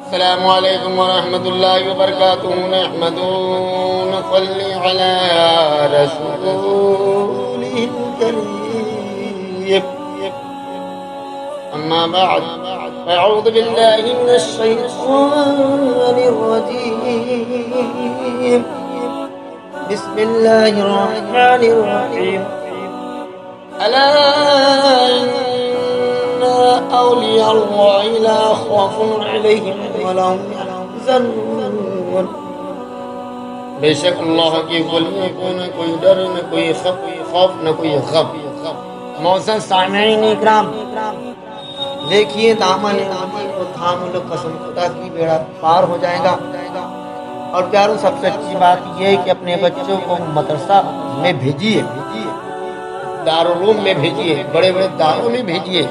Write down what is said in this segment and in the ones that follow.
السلام علیکم ورحمۃ اللہ وبرکاتہ نحمد ونصلی علی رسولہ الکریم اما بعد اعوذ باللہ من الشیطان الرجیم بسم اللہ الرحمن الرحیم الا اولیاء اللہ لا خوف علیہم ولا هم يحزنون بے شک اللہ کی ولیوں کو نہ کوئی ڈر نہ کوئی خوف نہ کوئی غم۔ معزز سامعین اکرام، دیکھیے دامن کو تھام لو، قسم خدا کی بیڑا پار ہو جائے گا۔ اور پیاروں، سب سے اچھی بات یہ ہے کہ اپنے بچوں کو مدرسہ میں بھیجیے، دارالعلوم میں بھیجیے، بڑے بڑے داروں میں بھیجیے،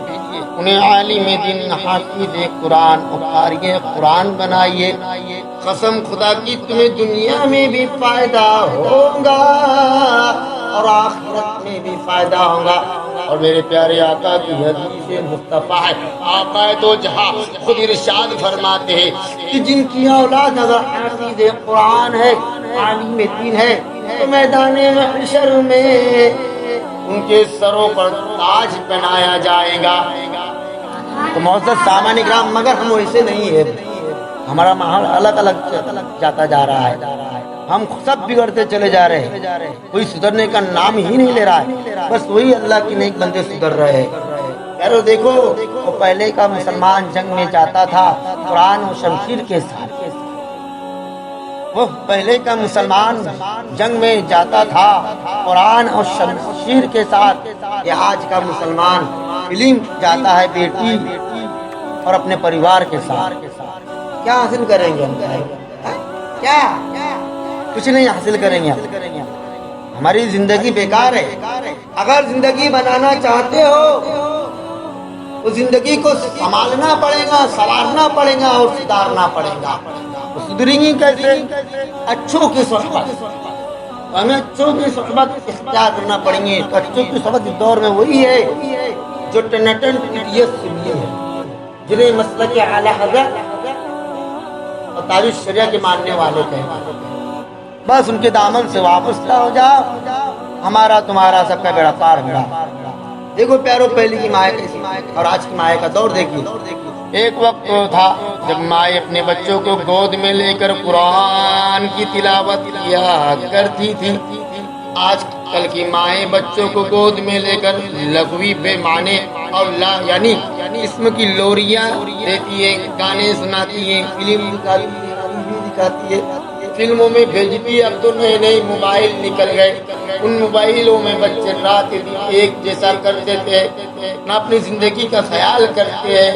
انہیں عالم دین حافظ قرآن اور قاری قرآن بنائیے۔ قسم خدا کی تمہیں دنیا میں بھی فائدہ ہوگا اور آخرت میں بھی فائدہ ہوگا۔ اور میرے پیارے آقا کی حدیث مصطفیٰ ہے، آقا دو جہاں خود ارشاد فرماتے ہیں کہ جن کی اولاد اگر حافظ قرآن ہے، عالم دین ہے، تو میدان محشر میں ان کے سروں پر تاج پہنایا جائے گا۔ تو معزز سامعین اکرام، مگر ہم ویسے نہیں ہے، ہمارا ماحول الگ الگ جاتا جا رہا ہے، ہم سب بگڑتے چلے جا رہے ہیں، کوئی سدھرنے کا نام ہی نہیں لے رہا ہے، بس وہی اللہ کے نیک بندے سدھر رہے ہیں۔ یارو دیکھو، وہ پہلے کا مسلمان جنگ میں جاتا تھا قرآن و شمشیر کے ساتھ، وہ پہلے کا مسلمان جنگ میں جاتا تھا قرآن اور شمشیر کے ساتھ، یہ آج کا مسلمان فلم جاتا ہے بیٹی اور اپنے پریوار کے ساتھ۔ کیا حاصل کریں گے ہم؟ کیا کچھ نہیں حاصل کریں گے، ہماری زندگی بیکار ہے۔ اگر زندگی بنانا چاہتے ہو تو زندگی کو سنبھالنا پڑے گا، سنوارنا پڑے گا اور سدھارنا پڑے گا۔ سدھریں گی کیسے؟ اچھوں کی صحبت، ہمیں اچھوں کی صحبت اختیار کرنا پڑیں گے۔ تو اچھوں کی صحبت اس دور میں وہی ہے جو ٹنٹن پیڈیت سنی ہے، جنہیں مسلک اعلی حضرت اور تاریخ شریعہ کے ماننے والے کہیں، بس ان کے دامن سے وابستہ ہو جاؤ، ہمارا تمہارا سب کا بیڑا پار ہوگا۔ دیکھو پیارو، پہلے کی مائیں اور آج کی مائیں کا دور دیکھیے۔ ایک وقت تھا جب مائیں اپنے بچوں کو گود میں لے کر قرآن کی تلاوت کیا کرتی تھی۔ آج کل کی مائیں بچوں کو گود میں لے کر لغوی بے معنی اور یعنی اسم کی لوریاں دیتی ہیں، گانے سناتی ہیں، فلم دکھاتی ہے، فلموں میں بھیجتی ہے۔ اب تو نئے نئے موبائل نکل گئے، ان موبائلوں میں بچے رات دن ایک جیسا کرتے تھے، نہ اپنی زندگی کا خیال کرتے ہیں،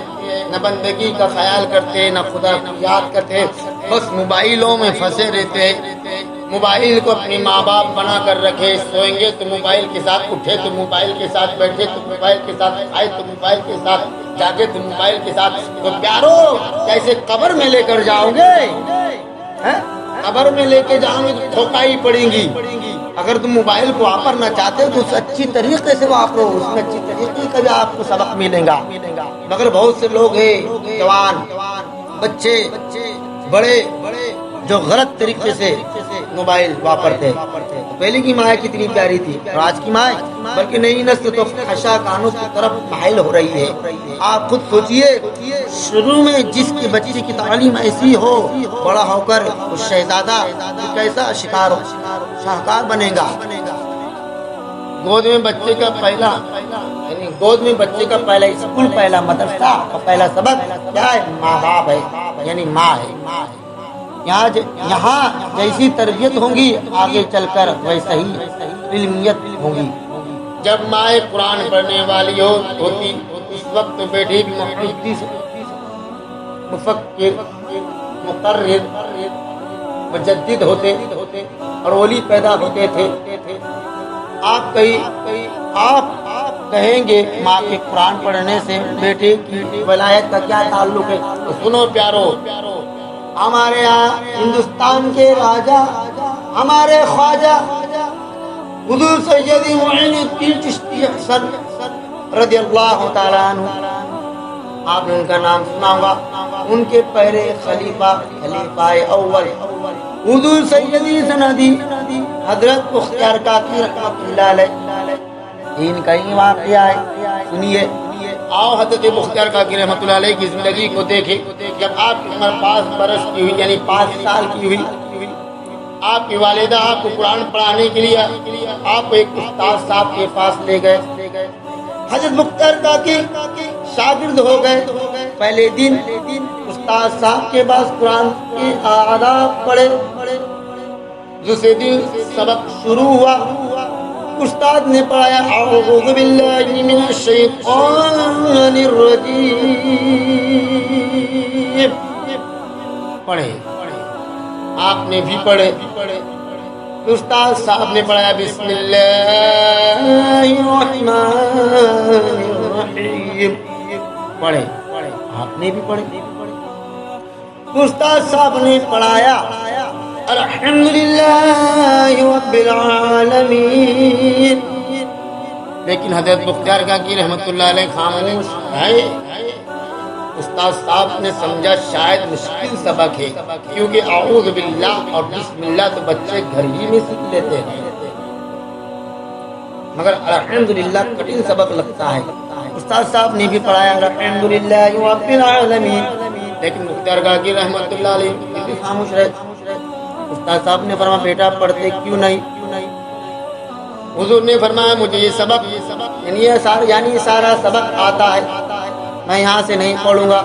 نہ بندگی کا خیال کرتے، نہ خدا کو یاد کرتے، بس موبائلوں میں پھنسے رہتے۔ موبائل کو اپنی ماں باپ بنا کر رکھے، سوئیں گے تو موبائل کے ساتھ، اٹھے تو موبائل کے ساتھ، بیٹھے تو موبائل کے ساتھ، آئے تو موبائل کے ساتھ، جاگے تو موبائل کے ساتھ۔ تو پیارو، کیسے قبر میں لے کر جاؤ گے؟ قبر میں لے کے جاؤ گے تو ٹھوکائی پڑیں گی۔ اگر تم موبائل کو واپرنا چاہتے ہو تو اس اچھی طریقے سے واپرو، اس میں اچھی طریقے کا بھی آپ کو سبق ملے گا۔ مگر بہت سے لوگ ہیں، جوان بچے بڑے، جو غلط طریقے سے موبائل واپرتے۔ پہلے کی مائیں کتنی پیاری تھی اور آج کی مائیں، بلکہ نئی نسل تو خشا کانوں کی طرف مائل ہو رہی ہے۔ آپ خود سوچئے، شروع میں جس کے بچے کی تعلیم ایسی ہو، بڑا ہو کر اس شہزادہ کیسا شاہکار بنے گا۔ گود میں بچے کا پہلا اسکول، پہلا مدرسہ اور پہلا سبق کیا ہے؟ ماں باپ ہے، یعنی ماں ہے۔ یہاں جیسی تربیت ہوگی، آگے چل کر ویسا ہی علمیت ہوگی۔ جب ماں قرآن پڑھنے والی ہوتی، اس وقت بیٹی محدث، مفکر، مقرر، مجدد ہوتے اور ولی پیدا ہوتے تھے۔ آپ کہیں گے ماں کے قرآن پڑھنے سے بیٹے کی ولایت کا کیا تعلق ہے؟ تو سنو پیارو، ہمارے یہاں ہندوستان کے راجا، ہمارے خواجہ حضور سید معین الدین چشتی احسن رضی اللہ تعالیٰ عنہ، آپ نے ان کا نام سنا ہوگا۔ ان کے پہلے خلیفہ اول حضور سیدی سندی حضرت مختار کاکی رحمۃ اللہ علیہ، ان کا ہی واقعہ ہے، سنیے۔ آؤ حضرت مختار کاکی رحمۃ اللہ علیہ کی زندگی کو دیکھیں۔ جب آپ کی عمر 5 برس کی ہوئی، یعنی 5 سال کی ہوئی، آپ کی والدہ آپ کو قرآن پڑھانے کے لیے آپ کو ایک استاد صاحب کے پاس لے گئے۔ حضرت مختار کاکی شاگرد ہو گئے۔ پہلے دن استاد صاحب کے پاس قرآن کے آداب پڑھے، دوسرے دن سبق شروع ہوا، استاد نے پڑھایا اعوذ باللہ من الشیطان الرجیم، پڑھے، آپ نے بھی پڑھے، استاد صاحب نے پڑھایا بسم اللہ الرحمن الرحیم، پڑھے، آپ نے بھی پڑھے، استاد صاحب نے پڑھایا الحمدللہ رب العالمین، لیکن حضرت مختار کاکی رحمۃ اللہ علیہ خاموش ہے۔ استاد صاحب نے سمجھا شاید مشکل سبق ہے، کیونکہ اعوذ باللہ اور بسم اللہ تو بچے گھر ہی میں سیکھ لیتے ہیں، مگر الحمدللہ کٹھن سبق لگتا ہے۔ استاد صاحب نے بھی پڑھایا الحمدللہ رب العالمین، لیکن مختار کاکی رحمۃ اللہ علیہ بھی خاموش رہے۔ استاد صاحب نے فرمایا بیٹا پڑھتے کیوں نہیں؟ حضور نے فرمایا مجھے یہ سبق یعنی سارا سبق آتا ہے، میں یہاں سے نہیں پڑھوں گا۔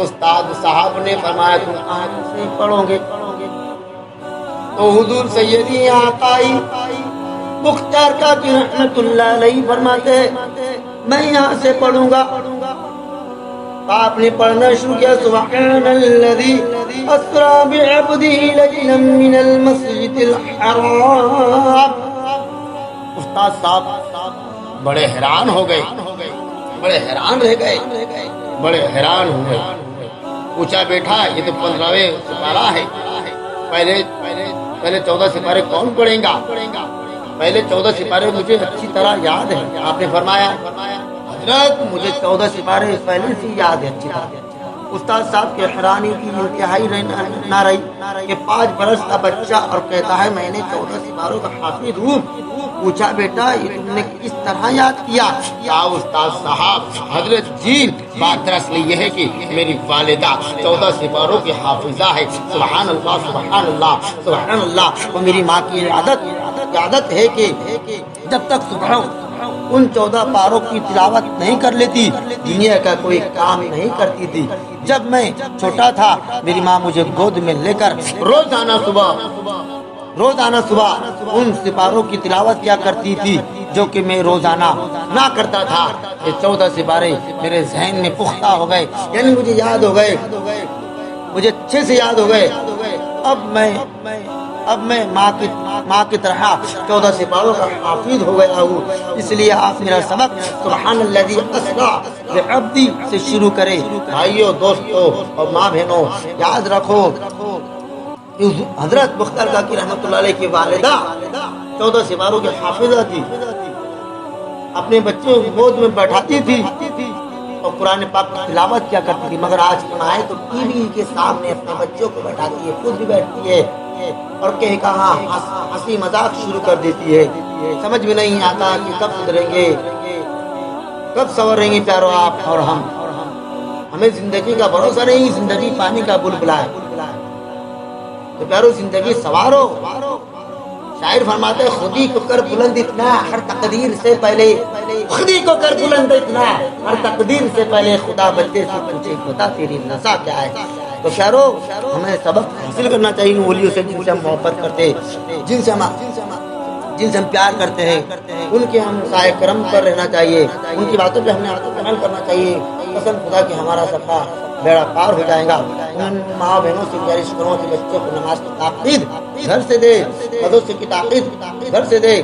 استاد صاحب نے فرمایا تم کہاں سے پڑھو گے؟ تو حضور سیدی آقائی مختار کاکی رحمۃ اللہ علیہ فرماتے میں یہاں سے پڑھوں گا۔ آپ نے پڑھنا شروع کیا سبحان الذی اسری بعبدہ لیلا من المسجد الحرام۔ استاد صاحب بڑے حیران ہو گئے، بڑے حیران رہ گئے، بڑے حیران ہو گئے۔ پوچھا بیٹا یہ تو 15ویں سپارہ ہے، پہلے 14 سپارے کون پڑھیں گا؟ پہلے 14 سپارے مجھے اچھی طرح یاد ہے۔ آپ نے فرمایا حضرت مجھے 14 سپارے پہلے سے یاد ہے اچھی طرح۔ استاد صاحب کے حیرانی کی انتہائی نہ رہی کہ 5 برس کا بچہ اور کہتا ہے میں نے 14 سپاروں کا حافظ ہوں۔ پوچھا بیٹا یہ تم نے کس طرح یاد کیا؟ استاد صاحب حضرت جی بات دراصل یہ ہے کہ میری والدہ 14 سپاروں کی حافظہ ہے۔ سبحان اللہ سبحان اللہ سبحان اللہ۔ وہ میری ماں کی عادت ہے کہ جب تک صبح ان 14 پاروں کی تلاوت نہیں کر لیتی دنیا کا کوئی کام نہیں کرتی تھی۔ جب میں چھوٹا تھا میری ماں مجھے گود میں لے کر روزانہ صبح ان سپاروں کی تلاوت کیا کرتی تھی جو کہ میں روزانہ نہ کرتا تھا۔ یہ 14 سپارے میرے ذہن میں پختہ ہو گئے، یعنی مجھے یاد ہو گئے، مجھے اچھے سے یاد ہو گئے۔ اب میں ماں کی طرح 14 سپاروں کا حافظ ہو گیا ہوں۔ اس لیے آپ میرا سبق سبحان الذی اسری بعبدہ سے شروع کرے۔ بھائیو دوستو اور ماں بہنوں یاد رکھو حضرت مختار کاکی رحمۃ اللہ علیہ کی والدہ 14 سپاروں کے حافظہ تھی، اپنے بچوں کو گود میں بیٹھاتی تھی اور قرآن پاک کی تلاوت کیا کرتی تھی، مگر آج کی مائیں تو ٹی وی کے سامنے اپنے بچوں کو بیٹھاتی ہے، خود بھی بیٹھتی ہے اور کہاں ہنسی مذاق شروع کر دیتی ہے۔ سمجھ میں نہیں آتا کہ کب سدھریں گے، کب سنوریں گے پیارو آپ اور ہم۔ ہمیں زندگی کا بھروسہ نہیں، زندگی پانی کا بلبلا ہے، تو پیارو زندگی سوارو۔ شاعر فرماتے خودی کو کر بلند اتنا ہر تقدیر سے پہلے، خودی کو کر بلند اتنا ہر تقدیر سے پہلے، خدا بندے سے پوچھے خدا تیری نزا کیا ہے۔ تو پیارو ہمیں سبق حاصل کرنا چاہیے ولیوں سے، جن سے ہم محبت کرتے، جن سے ہم پیار کرتے ہیں، ان کے ہم سائے کرم پر رہنا چاہیے، ان کی باتوں پہ ہم نے عمل کرنا چاہیے۔ قسم خدا کہ ہمارا سفر بیڑا پار ہو جائے گا۔ ان ماں بہنوں سے گزارش کرو کہ بچوں کو نماز کی تاکید گھر سے دے، مدرسے کی تاکید گھر سے دے،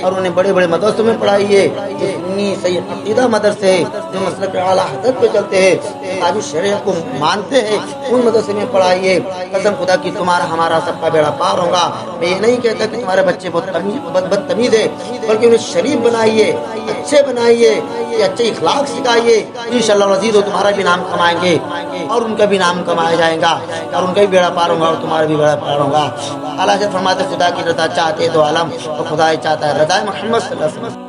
اور انہیں بڑے بڑے مدرسوں میں پڑھائیے جو سنی صحیح عقیدہ مدرسے ہیں جو مسلک اعلیٰ حضرت پہ چلتے ہیں، کتاب شریعت کو مانتے ہیں، ان مدرسے میں پڑھائیے۔ قسم خدا کی تمہارا ہمارا سب کا بیڑا پار ہوگا۔ میں یہ نہیں کہتا کہ تمہارے بچے بدتمیز ہے، بلکہ انہیں شریف بنائیے، اچھے بنائیے، اچھے اخلاق سکھائیے، انشاءاللہ العزیز وہ تمہارا بھی نام کمائیں گے اور ان کا بھی نام کمایا جائے گا، اور ان کا بھی بیڑا پار ہوگا اور تمہارا بھی بیڑا پار ہوگا۔ اللہ سے فرماتے خدا کی رضا چاہتے تو عالم، اور خدا ہی چاہتا ہے رضا محمد صلی اللہ علیہ وسلم۔